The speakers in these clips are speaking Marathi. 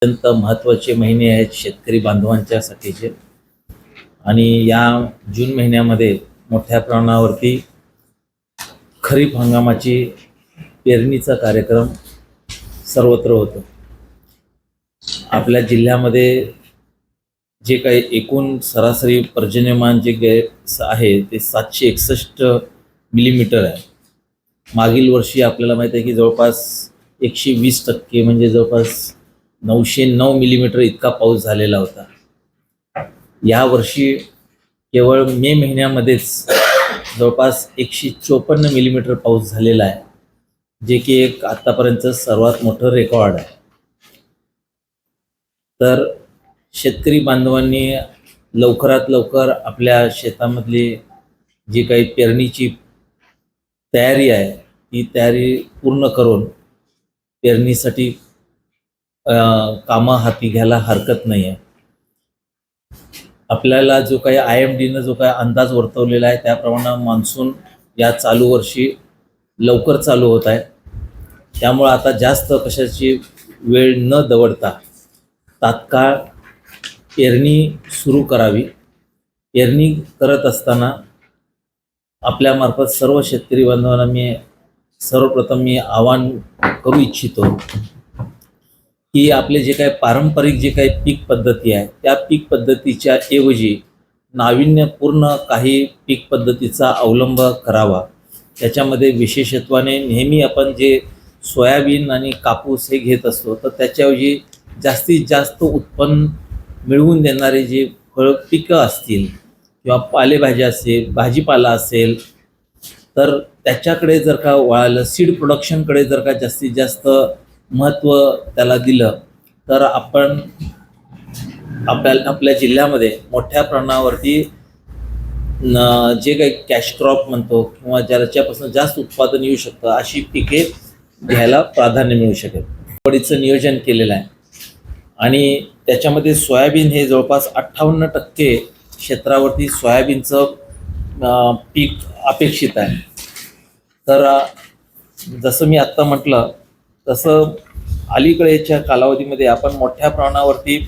अत्यंत महत्त्वाचे महिने आहेत शेतकरी बांधवांच्यासाठीचे आणि या जून महिन्यामध्ये मोठ्या प्रमाणावरती खरीप हंगामाची पेरणीचा कार्यक्रम सर्वत्र होतो. आपल्या जिल्ह्यामध्ये जे काही एकूण सरासरी पर्जन्यमान जे आहे ते 761 मिलीमीटर आहे. मागील वर्षी आपल्याला माहीत आहे की जवळपास 120% म्हणजे जवळपास 909 मिलीमीटर इतका पाऊस झालेला होता. यावर्षी केवळ मे महिन्यामध्येच जवळपास 154 मिलीमीटर पाऊस झालेला आहे, जे की एक आत्तापर्यंत सर्वात मोठं रेकॉर्ड आहे. तर शेतकरी बांधवांनी लवकरात लवकर आपल्या शेतामधली जी काही पेरणीची तयारी आहे ती तयारी पूर्ण करून पेरणीसाठी कामं हाती घ्यायला हरकत नाही आहे. आपल्याला जो काही IMDनं जो काही अंदाज वर्तवलेला आहे त्याप्रमाणे मान्सून या चालू वर्षी लवकर चालू होत आहे. त्यामुळे आता जास्त कशाची वेळ न दवडता तात्काळ पेरणी सुरू करावी. पेरणी करत असताना आपल्यामार्फत सर्व शेतकरी बांधवांना सर्वप्रथम आवाहन करू इच्छितो की आपले जे काही पारंपरिक जे काही पीक पद्धती आहे त्या पीक पद्धतीच्या ऐवजी नाविन्यपूर्ण काही पीक पद्धतीचा अवलंब करावा. त्याच्यामध्ये विशेषत्वाने नेहमी आपण जे सोयाबीन आणि कापूस हे घेत असतो तर त्याच्याऐवजी जास्तीत जास्त उत्पन्न मिळवून देणारे जे फळ पिकं असतील किंवा पालेभाज्या असेल, भाजीपाला असेल तर त्याच्याकडे जर का वळालं, सीड प्रोडक्शनकडे जर का जास्तीत जास्त महत्त्व त्याला दिलं तर आपण आपल्या जिल्ह्यामध्ये मोठ्या प्रमाणावरती जे काही कॅश क्रॉप म्हणतो किंवा ज्याच्यापासून जास्त उत्पादन येऊ शकतं अशी पिके घ्यायला प्राधान्य मिळू शकेल. लागवडीचं नियोजन केलेलं आहे आणि त्याच्यामध्ये सोयाबीन हे जवळपास 58% क्षेत्रावरती सोयाबीनचं पीक अपेक्षित आहे. तर जसं मी आत्ता म्हटलं तसं अलीकडेच्या कालावधीमध्ये आपण मोठ्या प्रमाणावरती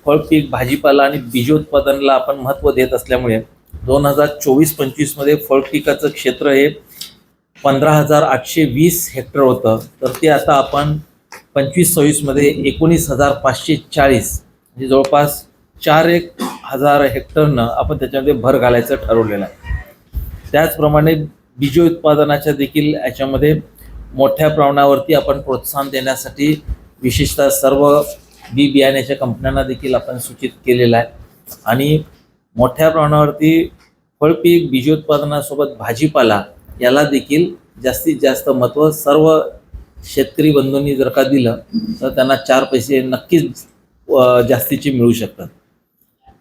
फळपीक, भाजीपाला आणि बीजोत्पादनाला आपण महत्त्व देत असल्यामुळे 2024-25 मध्ये फळपिकाचं क्षेत्र हे 15,820 हेक्टर होतं. तर ते आता आपण 25-26 मध्ये 19,540 म्हणजे जवळपास 4,000 हेक्टरनं आपण त्याच्यामध्ये भर घालायचं ठरवलेलं आहे. त्याचप्रमाणे बीजोत्पादनाच्या देखील याच्यामध्ये मोठ्या प्रमाणावरती आपण प्रोत्साहन देण्यासाठी विशेषतः सर्व बी बियाण्याच्या कंपन्यांना देखील आपण सूचित केलेलं आहे आणि मोठ्या प्रमाणावरती फळपीक, बीजोत्पादनासोबत भाजीपाला याला देखील जास्तीत जास्त महत्त्व सर्व शेतकरी बंधूंनी जर का दिलं तर त्यांना 4 पैसे नक्कीच जास्तीचे मिळू शकतात.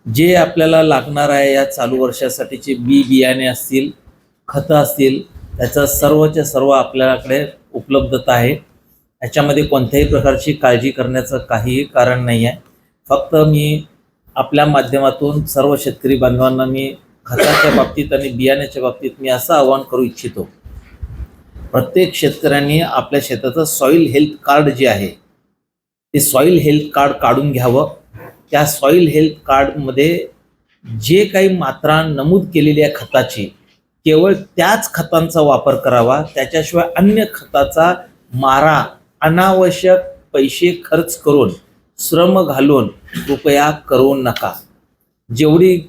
जे आपल्याला लागणार आहे या चालू वर्षासाठीचे बी बियाणे असतील, खतं असतील, त्याचं सर्वच्या सर्व आपल्याकडे उपलब्धता आहे. याच्यामध्ये कोणत्याही प्रकारची काळजी करण्याचं काहीही कारण नाही आहे. फक्त मी आपल्या माध्यमातून सर्व शेतकरी बांधवांना खताच्या बाबतीत आणि बियाण्याच्या बाबतीत असं आवाहन करू इच्छितो. प्रत्येक शेतकऱ्यांनी आपल्या शेताचं सॉईल हेल्थ कार्ड जे आहे ते सॉईल हेल्थ कार्ड काढून घ्यावं. त्या सॉईल हेल्थ कार्डमध्ये जे काही मात्रा नमूद केलेली आहे खताची केवळ त्याच खतांचा वापर करावा. त्याच्याशिवाय अन्य खताचा मारा अनावश्यक पैसे खर्च करून, श्रम घालून कृपया करू नका. जेवढी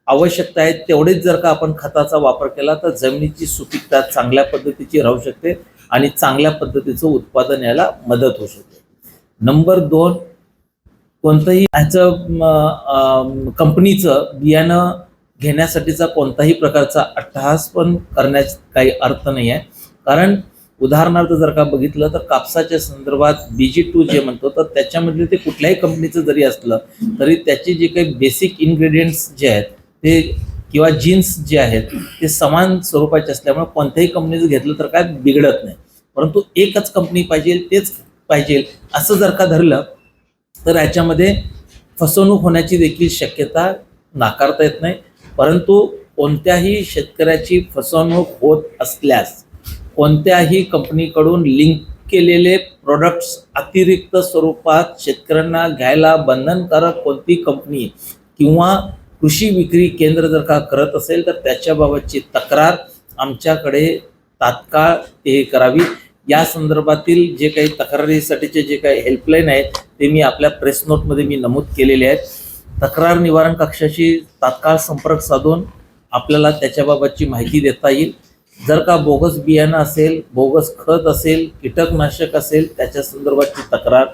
आवश्यकता आहे तेवढेच जर का आपण खताचा वापर केला तर जमिनीची सुपीकता चांगल्या पद्धतीची राहू शकते आणि चांगल्या पद्धतीचं उत्पादन यायला मदत होऊ शकते. नंबर 2, कोणतंही ह्याचं कंपनीचं बियाणं घेण्यासाठीचा कोणताही प्रकारचा अट्टहास पण करण्यास काही अर्थ नाही आहे. कारण उदाहरणार्थ जर का बघितलं तर कापसाच्या संदर्भात BG2 जे म्हणतो तर त्याच्यामधले ते कुठल्याही कंपनीचं जरी असलं तरी त्याचे जे काही बेसिक इन्ग्रेडियंट्स जे आहेत ते किंवा जीन्स जे आहेत ते समान स्वरूपाचे असल्यामुळे कोणत्याही कंपनीचं घेतलं तर काय बिघडत नाही. परंतु एकच कंपनी पाहिजे, तेच पाहिजे असं जर का धरलं तर याच्यामध्ये फसवणूक होण्याची देखील शक्यता नाकारता येत नाही. परंतु कोणत्याही शेतकऱ्याची फसवणूक होत असल्यास कोणत्याही कंपनीकडून लिंक केलेले प्रोडक्ट्स अतिरिक्त स्वरूपात शेतकऱ्यांना घ्यायला बंधनकारक कोणती कंपनी किंवा कृषी विक्री केंद्र जर का करत असेल तर त्याच्याबाबतची तक्रार आमच्याकडे तात्काळ ते करावी. या संदर्भातील जे काही तक्रारीसाठीचे जे काही हेल्पलाईन आहेत ते मी आपल्या प्रेस नोटमध्ये मी नमूद केलेले आहेत. तक्रार निवारण कक्षाशी तात्काळ संपर्क साधून आपल्याला त्याच्याबाबतची माहिती देता येईल. जर का बोगस बियाणं असेल, बोगस खत असेल, कीटकनाशक असेल, त्याच्या संदर्भातची तक्रार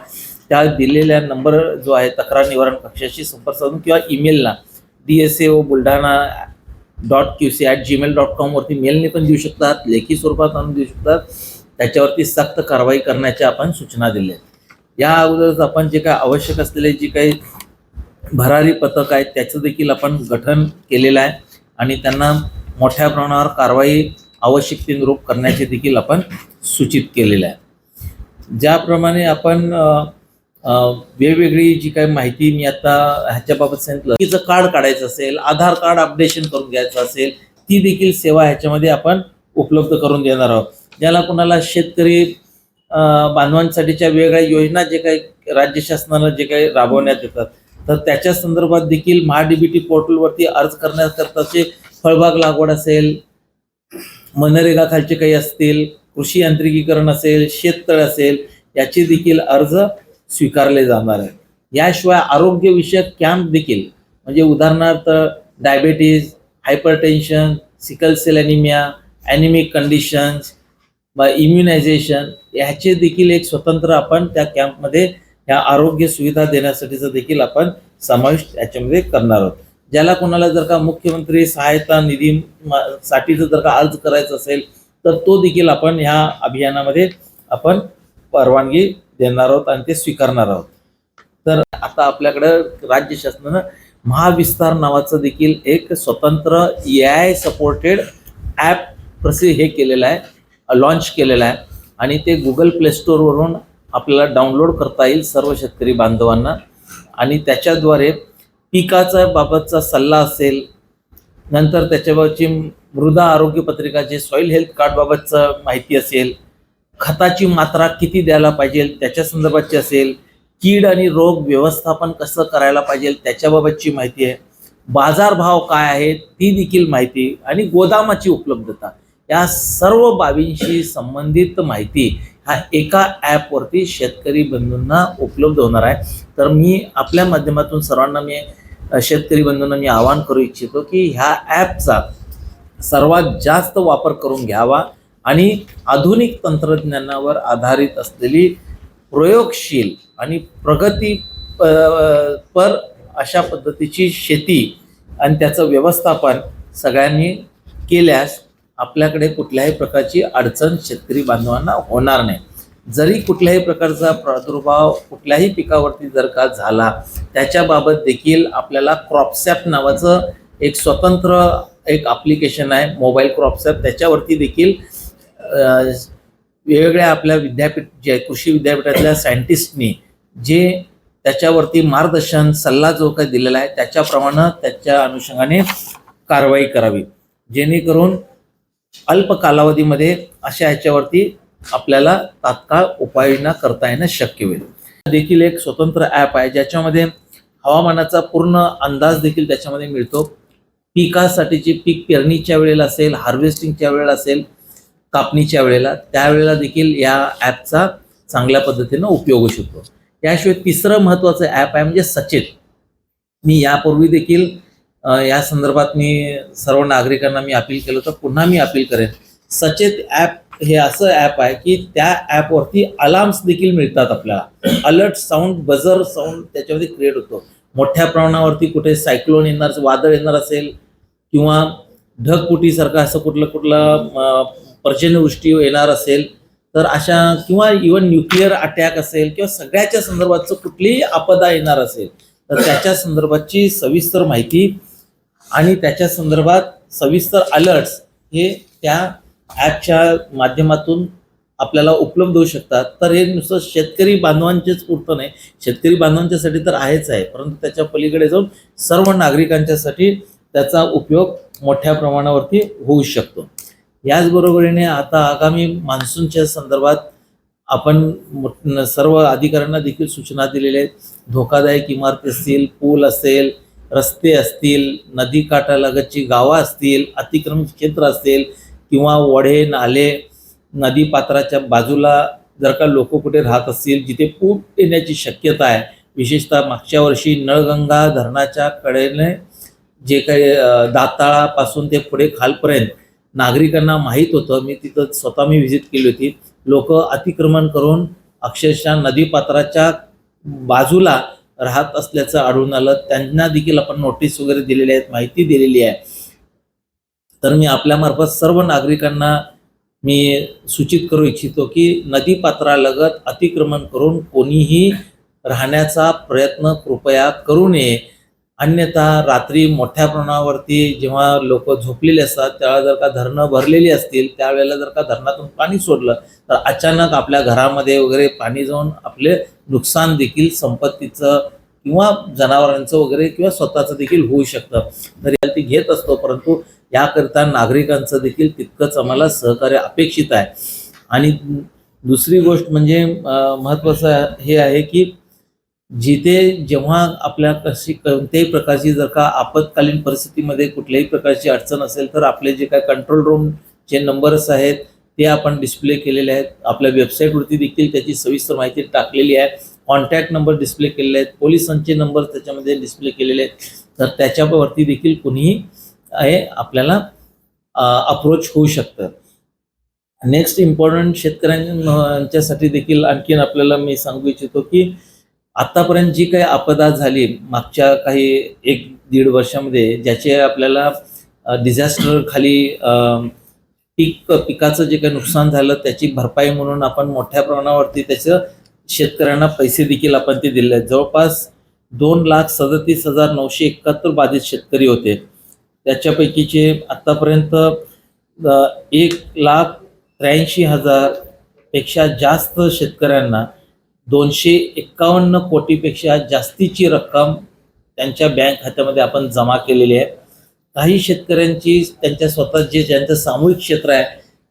त्या दिलेल्या नंबर जो आहे तक्रार निवारण कक्षाशी संपर्क साधून किंवा ईमेलला DSAO-buldana.qc@gmail.com वरती मेलने पण देऊ शकतात, लेखी स्वरूपात आणून देऊ शकतात. त्याच्यावरती सक्त कारवाई करण्याच्या आपण सूचना दिल्या आहेत. या अगोदरच आपण जे काय आवश्यक असलेले जी काही भरारी पथक आहेत त्याचं देखील आपण गठन केलेलं आहे आणि त्यांना मोठ्या प्रमाणावर कारवाई आवश्यकतेनुरूप करण्याचे देखील आपण सूचित केलेलं आहे. ज्याप्रमाणे आपण वेगवेगळी जी काही माहिती मी आता ह्याच्याबाबत सांगितलं, तिचं कार्ड काढायचं असेल, आधार कार्ड अपडेशन करून घ्यायचं असेल, ती देखील सेवा ह्याच्यामध्ये आपण उपलब्ध करून देणार आहोत. ज्याला कोणाला शेतकरी बांधवांसाठीच्या वेगळ्या योजना जे काही राज्य शासनानं जे काही राबवण्यात येतात तर त्याच्या संदर्भात देखील महाडीबीटी पोर्टलवरती अर्ज करण्याकरताचे फळबाग लागवड असेल, मनरेगा खालचे काही असतील, कृषी यांत्रिकीकरण असेल, शेततळ असेल, याचे देखील अर्ज स्वीकारले जाणार आहेत. याशिवाय आरोग्यविषयक कॅम्प देखील म्हणजे उदाहरणार्थ diabetes, hypertension, sickle cell anaemia, anaemic conditions, immunisation ह्याचे देखील एक स्वतंत्र आपण त्या कॅम्पमध्ये ह्या आरोग्य सुविधा देण्यासाठीचा देखील आपण समावेश याच्यामध्ये करणार आहोत. ज्याला कोणाला जर का मुख्यमंत्री सहायता निधी साठीचं जर का अर्ज करायचा असेल तर तो देखील आपण ह्या अभियानामध्ये आपण परवानगी देणार आहोत आणि ते स्वीकारणार आहोत. तर आता आपल्याकडं राज्य शासनानं महाविस्तार नावाचं देखील एक स्वतंत्र AI सपोर्टेड ॲप हे केलेलं आहे, लॉन्च केलेलं आहे आणि ते गुगल प्ले स्टोअरवरून आपल्याला डाउनलोड करता येईल सर्व शेतकरी बांधवांना आणि त्याच्याद्वारे पिकाचा बाबतचा सल्ला असेल, नंतर त्याच्याबाबतची मृदा आरोग्य पत्रिका जे सॉईल हेल्थ कार्डबाबतचं माहिती असेल, खताची मात्रा किती द्यायला पाहिजे त्याच्या संदर्भाची असेल, कीड आणि रोग व्यवस्थापन कसं करायला पाहिजे त्याच्याबाबतची माहिती आहे, बाजारभाव काय आहेत ती देखील माहिती आणि गोदामाची उपलब्धता या सर्व बाबींशी संबंधित माहिती हा एका ॲपवरती शेतकरी बंधूंना उपलब्ध होणार आहे. तर मी आपल्या माध्यमातून सर्वांना शेतकरी बंधूंना मी आवाहन करू इच्छितो की ह्या ॲपचा सर्वात जास्त वापर करून घ्यावा आणि आधुनिक तंत्रज्ञानावर आधारित असलेली प्रयोगशील आणि प्रगतीपर अशा पद्धतीची शेती आणि त्याचं व्यवस्थापन सगळ्यांनी केल्यास आपल्याकडे कुठल्याही प्रकारची अडचण शेतकरी बांधवांना होणार नाही. जरी कुठल्याही प्रकारचा प्रादुर्भाव कुठल्याही पिकावरती जर का झाला त्याच्याबाबत देखील आपल्याला क्रॉपसॅप नावाचं एक स्वतंत्र एक ॲप्लिकेशन आहे, मोबाईल क्रॉपसॅप, त्याच्यावरती देखील वेगवेगळ्या आपल्या विद्यापीठ जे कृषी विद्यापीठातल्या सायंटिस्टनी जे त्याच्यावरती मार्गदर्शन सल्ला जो काही दिलेला आहे त्याच्याप्रमाणे त्याच्या अनुषंगाने कारवाई करावी जेणेकरून अल्प कालावधीमध्ये अशा ह्याच्यावरती आपल्याला तात्काळ उपाययोजना करता येणं शक्य होईल. देखील एक स्वतंत्र ॲप आहे ज्याच्यामध्ये हवामानाचा पूर्ण अंदाज देखील त्याच्यामध्ये मिळतो. पिकासाठीची पीक पेरणीच्या वेळेला असेल, हार्वेस्टिंगच्या वेळेला असेल, कापणीच्या वेळेला त्यावेळेला देखील या ॲपचा चांगल्या पद्धतीनं उपयोग होऊ शकतो. याशिवाय तिसरं महत्त्वाचं ॲप आहे म्हणजे सचेत. मी यापूर्वी देखील या संदर्भात मी सर्व नागरिकांना मी अपील केलं तर पुन्हा मी अपील करेन. सचेत ॲप हे असं ॲप आहे की त्या ॲपवरती अलार्म्स देखील मिळतात आपल्याला. अलर्ट साऊंड, बजर साऊंड त्याच्यामध्ये क्रिएट होतो. मोठ्या प्रमाणावरती कुठे सायक्लोन येणार, वादळ येणार असेल किंवा ढगफुटीसारखं असं कुठलं पर्जन्यवृष्टी येणार असेल तर अशा किंवा इव्हन न्यूक्लिअर अटॅक असेल किंवा सगळ्याच्या संदर्भातचं कुठलीही आपदा येणार असेल तर त्याच्या संदर्भातची सविस्तर माहिती आणि त्याच्या संदर्भात सविस्तर अलर्ट्स हे त्या ॲपच्या माध्यमातून आपल्याला उपलब्ध होऊ शकतात. तर हे नुसतं शेतकरी बांधवांचेच पुरतं नाही, शेतकरी बांधवांच्यासाठी तर आहेच आहे, परंतु त्याच्या पलीकडे जाऊन सर्व नागरिकांच्यासाठी त्याचा उपयोग मोठ्या प्रमाणावरती होऊ शकतो. याचबरोबरीने आता आगामी मान्सूनच्या संदर्भात आपण सर्व अधिकाऱ्यांना देखील सूचना दिलेल्या आहेत. धोकादायक इमारती असतील, पूल असेल, रस्ते असतील, नदी काठालगतची गावं असतील, अतिक्रमण क्षेत्र असेल किंवा ओढे नाले नदी पात्राच्या बाजूला जर का लोक कुठे राहत असतील जिथे पूर येण्याची शक्यता आहे, विशेषतः मागच्या वर्षी नळगंगा धरणाच्या कडेने जे काही दाताळापासून ते पुढे खालपर्यंत नागरिकांना माहीत होतं, मी तिथं स्वतः व्हिजिट केली होती, लोक अतिक्रमण करून अक्षरशः नदीपात्राच्या बाजूला राहत असल्याचं आढळून आलं. त्यांना देखील आपण नोटीस वगैरे दिलेल्या आहेत, माहिती दिलेली आहे. तर मी आपल्यामार्फत सर्व नागरिकांना मी सूचित करू इच्छितो की नदीपात्रालगत अतिक्रमण करून कोणीही राहण्याचा प्रयत्न कृपया करू नये. अन्यथा रात्री मोठ्या प्रमाणावरती जेव्हा लोक झोपलेले असतात त्यावेळेला जर का धरणं भरलेली असतील, त्यावेळेला जर का धरणातून पाणी सोडलं तर अचानक आपल्या घरामध्ये वगैरे पाणी जाऊन आपले नुकसान देखील संपत्तीचं किंवा जनावरांचं वगैरे किंवा स्वतःचं देखील होऊ शकतं. तर ती घेत असतो, परंतु याकरिता नागरिकांचं देखील तितकंच आम्हाला सहकार्य अपेक्षित आहे. आणि दुसरी गोष्ट म्हणजे महत्त्वाचं हे आहे की जिथे जेव्हा आपल्या कोणत्याही प्रकारची जर का आपत्कालीन परिस्थितीमध्ये कुठल्याही प्रकारची अडचण असेल तर आपले जे काय कंट्रोल रूमचे नंबर्स आहेत ते आपण डिस्प्ले केलेले आहेत. आपल्या वेबसाईटवरती देखील त्याची सविस्तर माहिती टाकलेली आहे. कॉन्टॅक्ट नंबर डिस्प्ले केलेले आहेत, पोलिसांचे नंबर त्याच्यामध्ये डिस्प्ले केलेले आहेत. तर त्याच्यावरती देखील कुणीही आपल्याला अप्रोच होऊ शकतं. नेक्स्ट इम्पॉर्टंट शेतकऱ्यांच्यासाठी देखील आणखीन आपल्याला मी सांगू इच्छितो की आतापर्यंत जी काही आपदा झाली मागच्या काही 1-1.5 वर्षामध्ये, ज्याचे आपल्याला डिझास्टर खाली पिकाचं जे काही नुकसान झालं त्याची भरपाई म्हणून आपण मोठ्या प्रमाणावरती त्याचं शेतकऱ्यांना पैसे देखील आपण ते दिले आहेत. जवळपास 2,37,971 बाधित शेतकरी होते. त्याच्यापैकीचे आतापर्यंत 1,83,000 पेक्षा जास्त शेतकऱ्यांना 251 कोटीपेक्षा जास्तीची रक्कम त्यांच्या बँक खात्यामध्ये आपण जमा केलेली आहे. काही शेतकऱ्यांची त्यांच्या स्वतः ज्यांचं सामूहिक क्षेत्र आहे,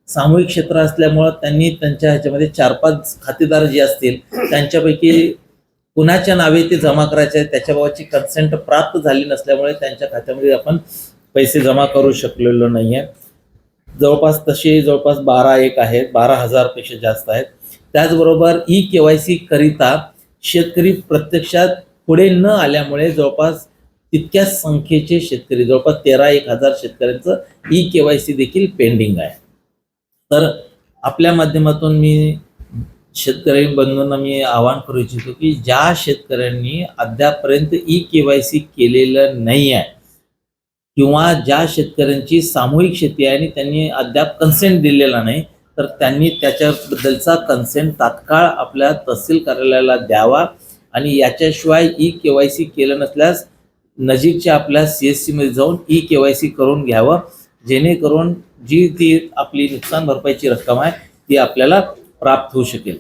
सामूहिक क्षेत्र असल्यामुळं त्यांनी त्यांच्या ह्याच्यामध्ये 4-5 खातेदार जे असतील त्यांच्यापैकी कुणाच्या नावे ते जमा करायचे आहे त्याच्याबाबतची कन्सेंट प्राप्त झाली नसल्यामुळे त्यांच्या खात्यामध्ये आपण पैसे जमा करू शकलेलो नाही आहे. जवळपास 12,1 आहेत, 12,000 पेक्षा जास्त आहेत. त्याचबरोबर KYC करिता शेतकरी प्रत्यक्षात पुढे न आल्यामुळे जवळपास तितक्याच संख्येचे शेतकरी, जवळपास 13,000 शेतकऱ्यांचं KYC देखील पेंडिंग आहे. तर आपल्या माध्यमातून मी शेतकरी बंधूंना मी आवाहन करू इच्छितो की ज्या शेतकऱ्यांनी अद्यापर्यंत KYC केलेलं नाही आहे किंवा ज्या शेतकऱ्यांची सामूहिक शेती आहे आणि त्यांनी अद्याप कन्सेंट दिलेला नाही, तर त्यांनी त्याच्याबद्दलचा कन्सेंट तात्काळ आपल्या तहसील कार्यालयाला द्यावा. आणि याच्याशिवाय KYC केलं नसल्यास नजीकच्या आपल्या CSC मध्ये जाऊन KYC करून घ्यावं, जेणेकरून जी ती आपली नुकसान भरपाईची रक्कम आहे ती आपल्याला प्राप्त होऊ शकेल.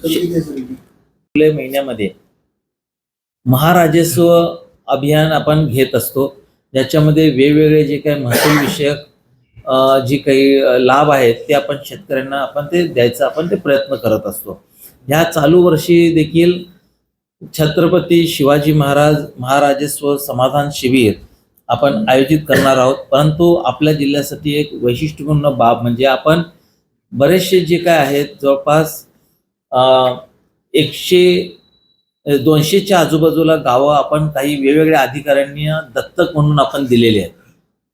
जुलै महिन्यामध्ये महाराजस्व अभियान आपण घेत असतो, ज्याच्यामध्ये वेगवेगळे जे काही महसूल विषयक जी काही लाभ आहेत ते आपण शेतकऱ्यांना आपण ते द्यायचा आपण ते प्रयत्न करत असतो. ह्या चालू वर्षी देखील छत्रपती शिवाजी महाराजस्व समाधान शिबिर आपण आयोजित करणार आहोत. परंतु आपल्या जिल्ह्यासाठी एक वैशिष्ट्यपूर्ण बाब म्हणजे आपण बरेचसे जे काय आहेत जवळपास 100-200च्या आजूबाजूला गावं आपण काही वेगवेगळ्या अधिकाऱ्यांनी दत्तक म्हणून आपण दिलेली आहेत.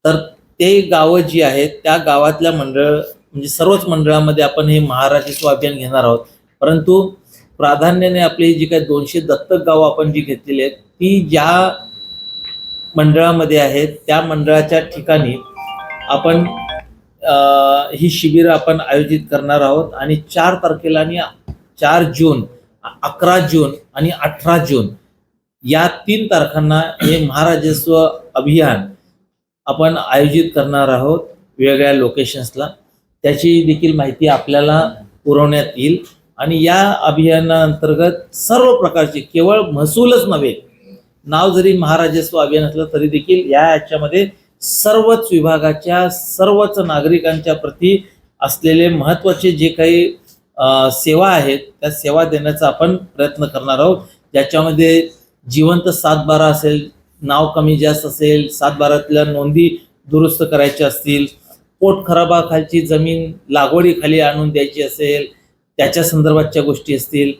तर ते गावं जी आहेत त्या गावातल्या म्हणजे सर्वच मंडळामध्ये आपण हे महाराजस्व अभियान घेणार आहोत. परंतु प्राधान्याने आपली जी काही 200 दत्तक गावं आपण जी घेतलेली आहेत ती ज्या मंडळामध्ये आहेत त्या मंडळाच्या ठिकाणी आपण ही शिबिरं आपण आयोजित करणार आहोत. आणि 4 तारखेला आणि 4 जून, 11 जून आणि 18 जून या 3 तारखांना हे महाराजस्व अभियान आपण आयोजित करणार आहोत वेगवेगळ्या लोकेशन्सला. त्याची देखील माहिती आपल्याला पुरवण्यात येईल. आणि या अभियानाअंतर्गत सर्व प्रकारचे, केवळ महसूलच नव्हे, नाव जरी महाराजस्व अभियान असलं तरी देखील याच्यामध्ये सर्वच विभागाच्या सर्वच नागरिकांच्या प्रती असलेले महत्त्वाचे जे काही सेवा आहेत त्या सेवा देण्याचा आपण प्रयत्न करणार आहोत, ज्याच्यामध्ये जिवंत 7/12 असेल, नाव कमी जास्त असेल, 7/12तल्या नोंदी दुरुस्त करायच्या असतील, पोट खराबाखालची जमीन लागवडीखाली आणून द्यायची असेल त्याच्या संदर्भातच्या गोष्टी असतील,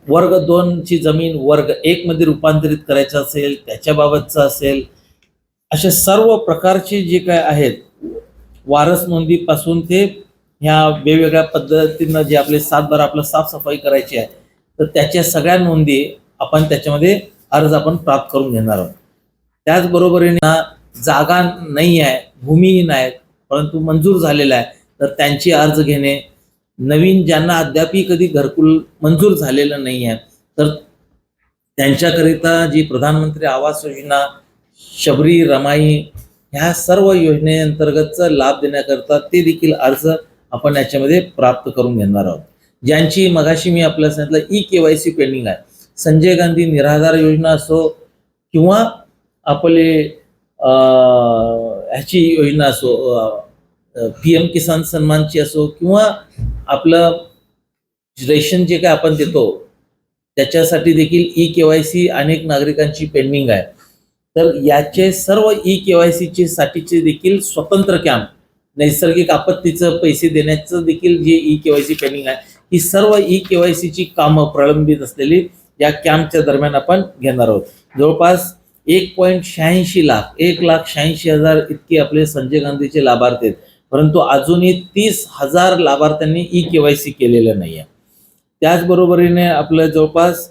वर्ग 2ची जमीन वर्ग 1 मध्ये रूपांतरित करायचं असेल त्याच्याबाबतचं असेल, अशा सर्व प्रकारचे जे काय आहेत वारस नोंदीपासून ते ह्या वेगवेगळ्या पद्धतीनं जे आपले 7/12 आपलं साफसफाई करायची आहे तर त्याच्या सगळ्या नोंदी आपण त्याच्यामध्ये अर्ज आपण प्राप्त करून घेणार आहोत. त्याचबरोबरीने जागा नाही आहे, भूमिहीन आहेत परंतु मंजूर झालेला आहे तर त्यांची अर्ज घेणे, नवीन ज्यांना अद्यापही कधी घरकुल मंजूर झालेलं नाही आहे तर त्यांच्याकरिता जी प्रधानमंत्री आवास योजना, शबरी, रमाई ह्या सर्व योजनेअंतर्गतचा लाभ देण्याकरता ते देखील अर्ज आपण याच्यामध्ये प्राप्त करून घेणार आहोत. ज्यांची मगाशी मी आपल्याला सांगितलं EKYC पेंडिंग आहे, संजय गांधी निराधार योजना असो किंवा आपले ह्याची योजना असो, PM किसान सन्मानची असो किंवा आपलं रेशन जे काय आपण देतो त्याच्यासाठी देखील EKYC अनेक नागरिकांची पेंडिंग आहे. तर याचे सर्व EKYC साठीचे देखील स्वतंत्र कॅम्प, नैसर्गिक आपत्तीचं पैसे देण्याचं देखील जे EKYC पेंडिंग आहे ही सर्व EKYC कामं प्रलंबित असलेली या कॅम्पच्या दरम्यान आपण घेणार आहोत. जवळपास 1.86 लाख 1,86,000 इतके आपले संजय गांधीचे लाभार्थी आहेत, परंतु अजूनही 30,000 लाभार्थ्यांनी EKYC केलेलं नाही आहे. त्याचबरोबरीने आपलं जवळपास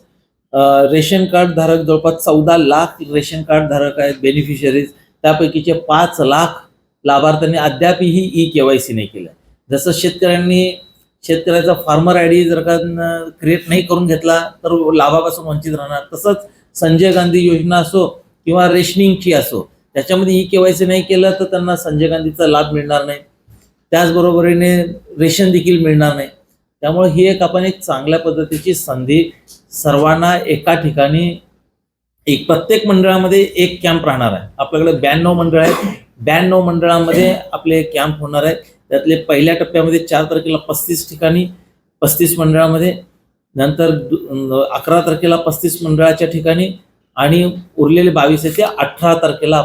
रेशन कार्ड धारक जवळपास 14 लाख रेशन कार्ड धारक आहेत बेनिफिशरीज, त्यापैकीचे 5 लाख लाभार्थ्यांनी अद्यापही EKYC नाही केलं. जसं शेतकऱ्याचा फार्मर ID जर का क्रिएट नाही करून घेतला तर लाभापासून वंचित राहणार. तसंच संजय गांधी योजना असो किंवा रेशनिंगची असो त्याच्यामध्ये EKYC नाही केलं तर त्यांना संजय गांधीचा लाभ मिळणार नाही, त्याचबरोबरीने रेशन देखील मिळणार नाही. त्यामुळे ही आपण एक चांगल्या पद्धतीची संधी सर्वांना एका ठिकाणी प्रत्येक मंडळामध्ये एक कॅम्प राहणार आहे. आपल्याकडे 92 मंडळ आहेत, 92 मंडळामध्ये आपले कॅम्प होणार आहेत. त्यातले पहिल्या टप्प्यामध्ये 4 तारखेला 35 ठिकाणी 35 मंडळामध्ये, नंतर 11 तारखेला 35 मंडळाच्या ठिकाणी आणि उरलेले 22 ते 18 तारखेला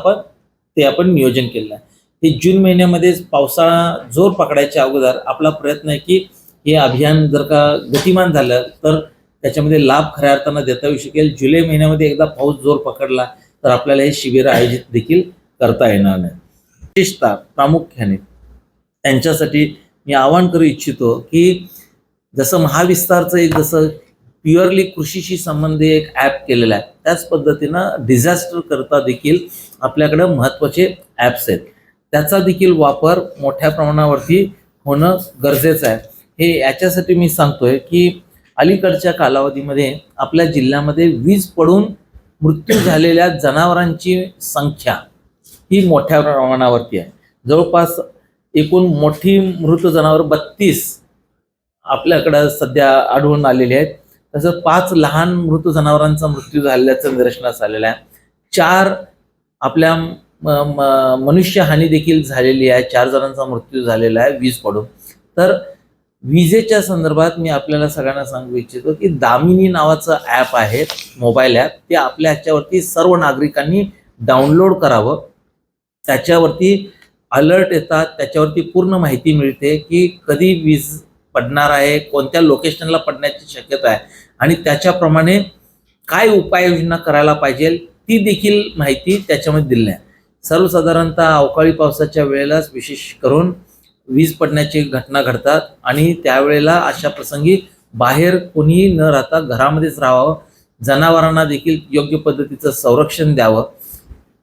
आपण नियोजन केलेलं आहे. हे जून महिन्यामध्येच पावसाळा जोर पकडायच्या अगोदर आपला प्रयत्न आहे की हे अभियान जर का गतिमान झालं तर त्याच्यामध्ये लाभ खऱ्या अर्थानं देता येऊ शकेल. जुलै महिन्यामध्ये एकदा पाऊस जोर पकडला तर आपल्याला हे शिबिर आयोजित देखील करता येणार नाही. विशेषतः प्रामुख्याने त्यांच्यासाठी मी आवाहन करू इच्छितो की जसं महाविस्तारचं एक जसं प्युअरली कृषीशी संबंधित एक ॲप केलेलं आहे त्याच पद्धतीनं डिझास्टर करता देखील आपल्याकडे महत्त्वाचे ॲप्स आहेत, त्याचा देखील वापर मोठ्या प्रमाणावरती होणं गरजेचं आहे. हे याच्यासाठी मी सांगतोय की अलीकडच्या कालावधीमध्ये आपल्या जिल्ह्यामध्ये वीज पडून मृत्यू झालेल्या जनावरांची संख्या ही मोठ्या प्रमाणावरती आहे. जवळपास एकूण मोठी मृत जनावर 32 आपल्याकडं सध्या आढळून आलेली आहेत. तसं 5 लहान मृत जनावरांचा मृत्यू झाल्याचं निदर्शनास आलेलं आहे. 4 आपल्या मनुष्यहानी देखील झालेली आहे, 4 जणांचा मृत्यू झालेला आहे वीज पडून. तर विजेच्या संदर्भात मी आपल्याला सगळ्यांना सांगू इच्छितो की दामिनी नावाचं ॲप आहे, मोबाईल ॲप, ते आपल्या ह्याच्यावरती सर्व नागरिकांनी डाउनलोड करावं. त्याच्यावरती अलर्ट येतात, त्याच्यावरती पूर्ण माहिती मिळते की कधी वीज पडणार आहे, कोणत्या लोकेशनला पडण्याची शक्यता आहे आणि त्याच्याप्रमाणे काय उपाययोजना करायला पाहिजे ती देखील माहिती त्याच्यामध्ये दिली आहे. सर्वसाधारणतः अवकाळी पावसाच्या वेळेलाच विशेष करून वीज पडण्याची घटना घडतात आणि त्यावेळेला अशा प्रसंगी बाहेर कोणीही न राहता घरामध्येच राहावं, जनावरांना देखील योग्य पद्धतीचं संरक्षण द्यावं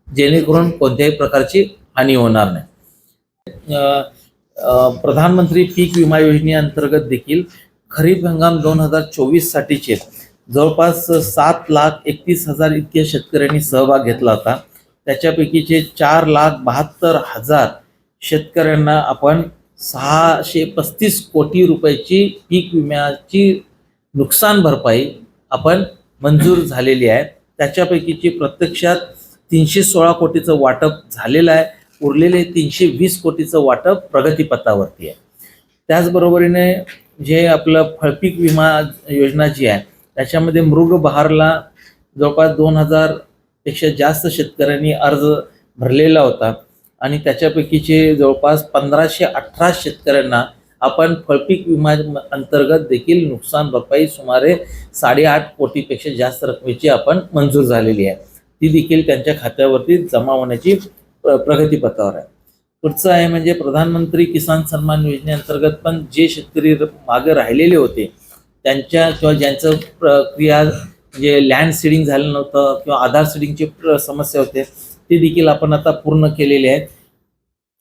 जेणेकरून कोणत्याही प्रकारची हानी होणार नाही. प्रधानमंत्री पीक विमा योजनेअंतर्गत देखील खरीप हंगाम 2024 साठीचे जवळपास 7,31,000 इतक्या शेतकऱ्यांनी सहभाग घेतला होता. त्याच्यापैकीचे 4,72,000 शेतकऱ्यांना आपण 635 कोटी रुपयाची पीक विम्याची नुकसान भरपाई आपण मंजूर झालेली आहे. त्याच्यापैकीची प्रत्यक्षात 316 कोटीचं वाटप झालेलं आहे, उरलेले 320 कोटीचं वाटप प्रगतीपथावरती आहे. त्याचबरोबरीने जे आपलं फळपीक विमा योजना जी आहे त्याच्यामध्ये मृग बहारला जवळपास 2000 पेक्षा जास्त शेतकऱ्यांनी अर्ज भरलेला होता आणि त्याच्यापैकीचे जवळपास 1518 शेतकऱ्यांना आपण फळपीक विमा अंतर्गत देखील नुकसान भरपाई सुमारे 8.5 कोटीपेक्षा जास्त रकमेची आपण मंजूर झालेली आहे. ती देखील त्यांच्या खात्यावरती जमा होण्याची प्रगतीपथावर आहे. पुढचं आहे म्हणजे प्रधानमंत्री किसान सन्मान योजनेअंतर्गत पण जे शेतकरी मागे राहिलेले होते त्यांच्या किंवा ज्यांचं प्रक्रिया म्हणजे लँड सीडिंग झालं नव्हतं किंवा आधार सीडिंगची समस्या होते ते देखील आपण आता पूर्ण केलेले आहेत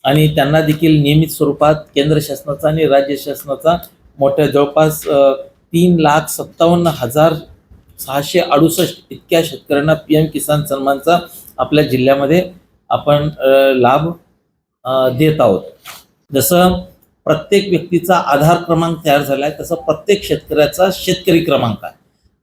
आणि त्यांना देखील नियमित स्वरूपात केंद्र शासनाचा आणि राज्य शासनाचा मोठ्या जवळपास 3,57,668 इतक्या शेतकऱ्यांना PM किसान सन्मानचा आपल्या जिल्ह्यामध्ये आपण लाभ देत आहोत. जसं प्रत्येक व्यक्तीचा आधार क्रमांक तयार झाला आहे तसं प्रत्येक शेतकऱ्याचा शेतकरी क्रमांक आहे.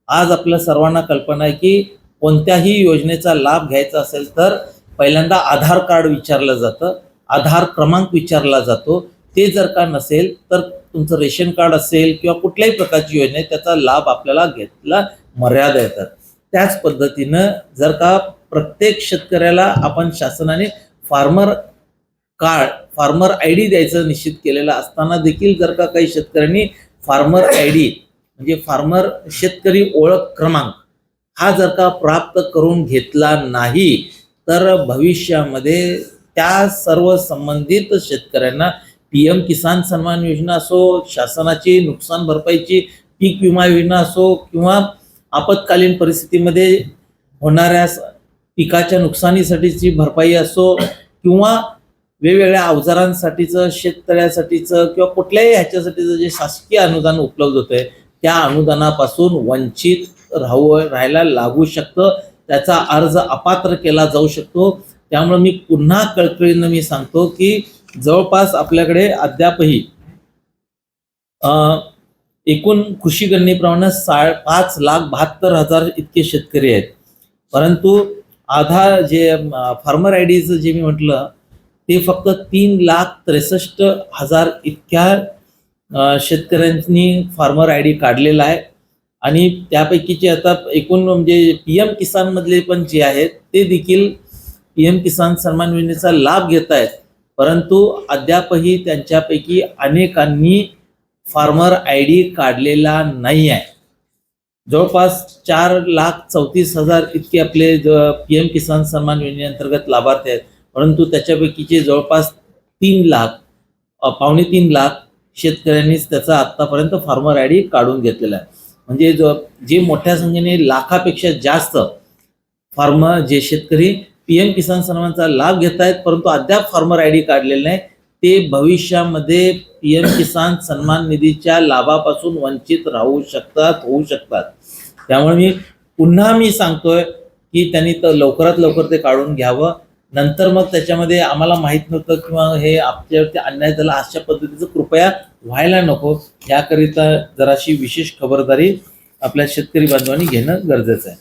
आज आपल्या सर्वांना कल्पना आहे की कोणत्याही योजनेचा लाभ घ्यायचा असेल तर पहिल्यांदा आधार कार्ड विचारलं जातं, आधार क्रमांक विचारला जातो. ते जर का नसेल तर तुमचं रेशन कार्ड असेल किंवा कुठल्याही प्रकारची योजना आहे त्याचा लाभ आपल्याला घेतला मर्यादा येतात. त्याच पद्धतीनं जर का प्रत्येक शेतकऱ्याला आपण शासनाने फार्मर ID द्यायचं निश्चित केलेलं असताना देखील जर का काही शेतकऱ्यांनी फार्मर ID म्हणजे फार्मर शेतकरी ओळख क्रमांक हा जर का प्राप्त करून घेतला नाही तर भविष्यामध्ये त्या सर्व संबंधित शेतकऱ्यांना PM किसान सन्मान योजना असो, शासनाची नुकसान भरपाईची पीक विमा योजना असो किंवा आपत्कालीन परिस्थितीमध्ये होणाऱ्या पिकाच्या नुकसानीसाठीची भरपाई असो किंवा वेगवेगळ्या अवजारांसाठीचं शेततळ्यासाठीचं किंवा कुठल्याही ह्याच्यासाठीचं जे शासकीय अनुदान उपलब्ध होतं आहे त्या अनुदानापासून वंचित राहायला लागू शकतं. त्याचा अर्ज अपात्र केला जाऊ शकतो. त्यामुळे मी पुन्हा कळकळीनं मी सांगतो की जवळपास आपल्याकडे अद्यापही एकूण कृषी गणनेप्रमाणे 5,72,000 इतके शेतकरी आहेत. परंतु आधार जे फार्मर IDचं जे मी म्हटलं ते फक्त 3,63,000 इतक्या शेतकऱ्यांनी फार्मर ID काढलेला आहे आणि त्यापैकीचे आता एकूण म्हणजे PM किसान मधले पण जे आहेत ते देखील PM किसान सन्मान योजनेचा लाभ घेत आहेत. परंतु अद्यापही त्यांच्यापैकी अनेकांनी फार्मर ID काढलेला नाही आहे. जवळपास 4,34,000 इतके आपले PM किसान सन्मान योजनेअंतर्गत लाभार्थी आहेत. परंतु त्याच्यापैकीचे जवळपास 3 लाख शेतकऱ्यांनीच त्याचा आतापर्यंत फार्मर ID काढून घेतलेला आहे. म्हणजे जे मोठ्या संख्येने लाखापेक्षा जास्त फार्मर जे शेतकरी PM किसान सन्मानचा लाभ घेत आहेत परंतु अद्याप फार्मर ID काढलेले नाही ते भविष्यामध्ये PM किसान सन्मान निधीच्या लाभापासून वंचित होऊ शकतात. त्यामुळे पुन्हा सांगतोय की त्यांनी लवकरात लवकर ते काढून घ्यावं. नंतर मग त्याच्यामध्ये आम्हाला माहित नव्हतं किंवा हे आपल्यावरती अन्याय झाला अशा पद्धतीचं कृपया व्हायला नको. याकरिता जराशी विशेष खबरदारी आपल्या शेतकरी बांधवांनी घेणं गरजेचं आहे.